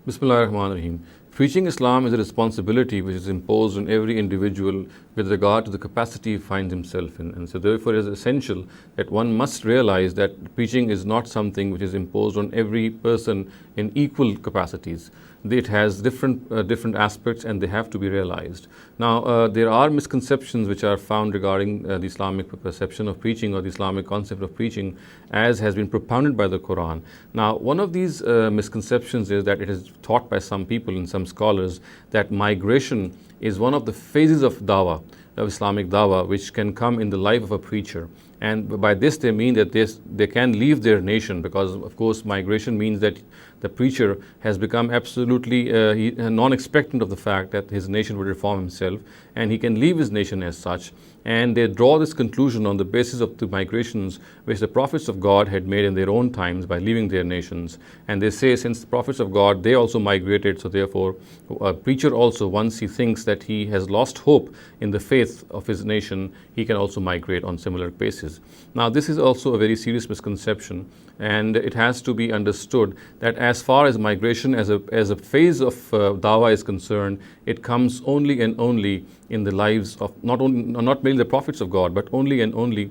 Bismillahirrahmanirrahim. Preaching Islam is a responsibility which is imposed on every individual with regard to the capacity he finds himself in. And so therefore it is essential that one must realize that preaching is not something which is imposed on every person in equal capacities. It has different aspects, and they have to be realized. Now, there are misconceptions which are found regarding the Islamic perception of preaching, or the Islamic concept of preaching, as has been propounded by the Quran. Now, one of these misconceptions is that it is taught by some people and some scholars that migration is one of the phases of dawah, of Islamic dawah, which can come in the life of a preacher. And by this they mean that they can leave their nation, because of course migration means that the preacher has become absolutely non-expectant of the fact that his nation would reform himself, and he can leave his nation as such. And they draw this conclusion on the basis of the migrations which the prophets of God had made in their own times by leaving their nations. And they say, since the prophets of God, they also migrated, so therefore a preacher also, once he thinks that he has lost hope in the faith of his nation, he can also migrate on similar basis. Now, this is also a very serious misconception, and it has to be understood that as far as migration as a phase of dawah is concerned, it comes only and only in the lives of not merely the prophets of God, but only and only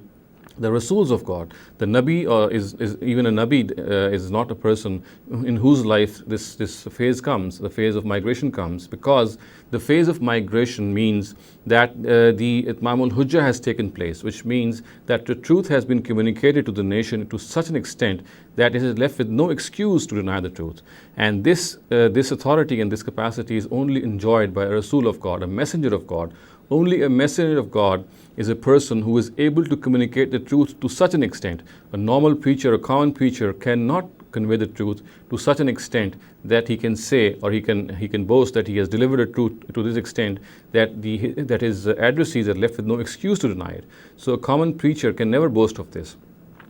the Rasuls of God. The Nabi is even a Nabi is not a person in whose life this phase comes, the phase of migration comes, because the phase of migration means that the Itmam al-Hujjah has taken place, which means that the truth has been communicated to the nation to such an extent that it is left with no excuse to deny the truth. And this authority and this capacity is only enjoyed by a Rasul of God, a messenger of God. Only a messenger of God is a person who is able to communicate the truth to such an extent. A normal preacher, a common preacher, cannot convey the truth to such an extent that he can say, or he can boast that he has delivered the truth to this extent that his adversaries are left with no excuse to deny it. So a common preacher can never boast of this.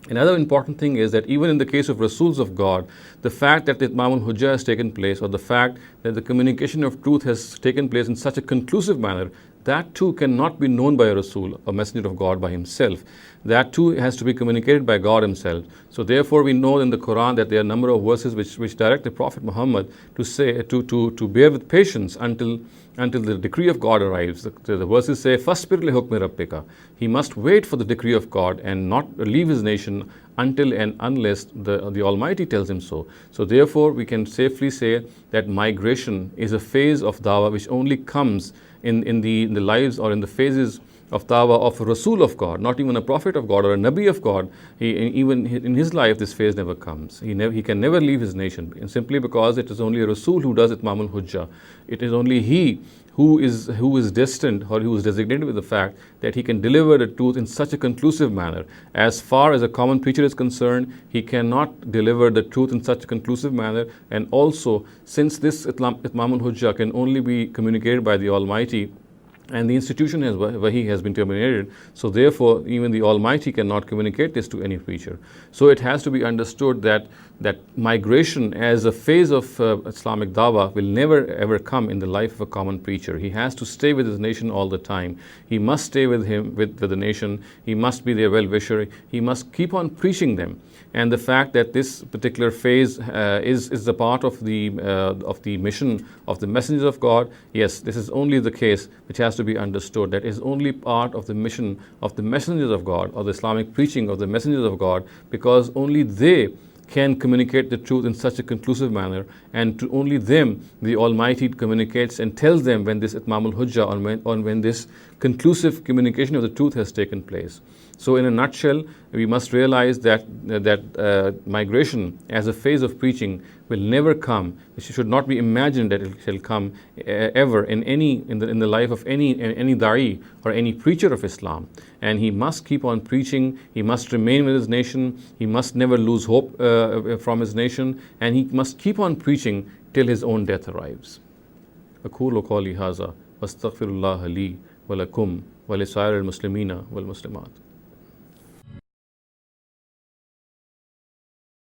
Another important thing is that even in the case of Rasuls of God, the fact that the Itmam al-Hujjah has taken place, or the fact that the communication of truth has taken place in such a conclusive manner, that too cannot be known by a Rasul, a messenger of God by himself. That too has to be communicated by God himself. So therefore we know in the Quran that there are a number of verses which direct the Prophet Muhammad to say, to bear with patience until the decree of God arrives. The verses say, "Fasbir li hukmi rabbika." He must wait for the decree of God and not leave his nation until and unless the Almighty tells him so. So therefore we can safely say that migration is a phase of dawah which only comes in the lives or in the phases of dawah of a Rasul of God, not even a prophet of God or a Nabi of God. Even in his life, this phase never comes. He can never leave his nation, and simply because it is only a Rasul who does Itmam al-Hujjah. It is only he who is destined, or who is designated with the fact that he can deliver the truth in such a conclusive manner. As far as a common preacher is concerned, he cannot deliver the truth in such a conclusive manner. And also, since this Itmam al-Hujjah can only be communicated by the Almighty, and the institution as Wahi has been terminated, so therefore even the Almighty cannot communicate this to any preacher. So it has to be understood that migration as a phase of Islamic dawah will never ever come in the life of a common preacher. He has to stay with his nation all the time. He must stay with the nation. He must be their well-wisher. He must keep on preaching them. And the fact that this particular phase is a part of the mission of the messengers of God, yes, this is only the case which has to be understood. That is only part of the mission of the messengers of God, or the Islamic preaching of the messengers of God, because only they can communicate the truth in such a conclusive manner, and to only them the Almighty communicates and tells them when this Itmam al-Hujjah, or when this conclusive communication of the truth has taken place. So in a nutshell, we must realize that migration as a phase of preaching will never come. It should not be imagined that it shall come ever in the life of any da'i or any preacher of Islam. And he must keep on preaching. He must remain with his nation. He must never lose hope from his nation, and he must keep on preaching till his own death arrives. أقول قولي هذا واستغفر الله لي ولكم ولسائر المسلمين والمسلمات.